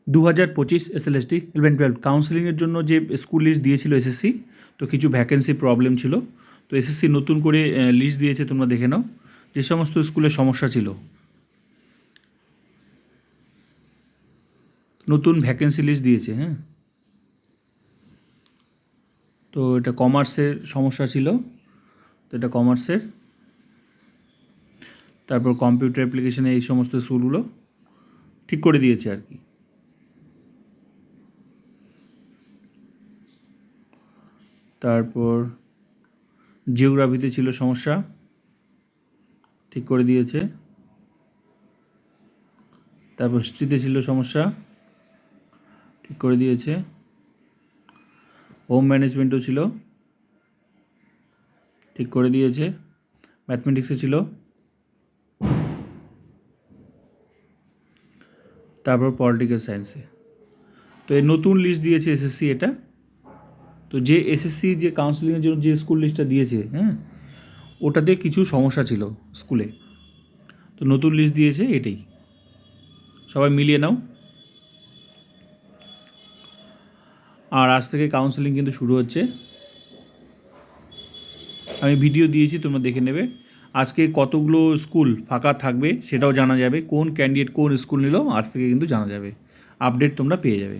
2025 SLST 11-12 কাউন্সেলিংয়ের জন্য যে school list দিয়েছিল এসএসসি, তো কিছু ভ্যাকেন্সি প্রবলেম ছিল, তো এসএসসি নতুন করে লিস্ট দিয়েছে, তোমরা দেখে নাও যে সমস্ত স্কুলের সমস্যা ছিল। নতুন ভ্যাকেন্সি লিস্ট দিয়েছে। হ্যাঁ, তো এটা কমার্সের সমস্যা ছিল, তো এটা কমার্সের। তারপর কম্পিউটার অ্যাপ্লিকেশনে এই সমস্ত স্কুলগুলো ঠিক করে দিয়েছে আর কি। তারপর জিওগ্রাফিতে ছিল সমস্যা, ঠিক করে দিয়েছে। তারপর হিস্ট্রিতে ছিল সমস্যা, ঠিক করে দিয়েছে। হোম ম্যানেজমেন্টও ছিল, ঠিক করে দিয়েছে। ম্যাথমেটিক্সে ছিল। তারপর পলিটিক্যাল সায়েন্সে। তো এই নতুন লিস্ট দিয়েছে এসএসসি এটা। তো যে এসএসসি যে কাউন্সিলিংয়ের জন্য যে স্কুল লিস্টটা দিয়েছে, হ্যাঁ, ওটাতে কিছু সমস্যা ছিল স্কুলে, তো নতুন লিস্ট দিয়েছে এটাই। সবাই মিলিয়ে নাও। আর আজ থেকে কাউন্সেলিং কিন্তু শুরু হচ্ছে। আমি ভিডিও দিয়েছি, তোমরা দেখে নেবে। আজকে কতগুলো স্কুল ফাঁকা থাকবে সেটাও জানা যাবে, কোন ক্যান্ডিডেট কোন স্কুল নিল আজ থেকে কিন্তু জানা যাবে, আপডেট তোমরা পেয়ে যাবে।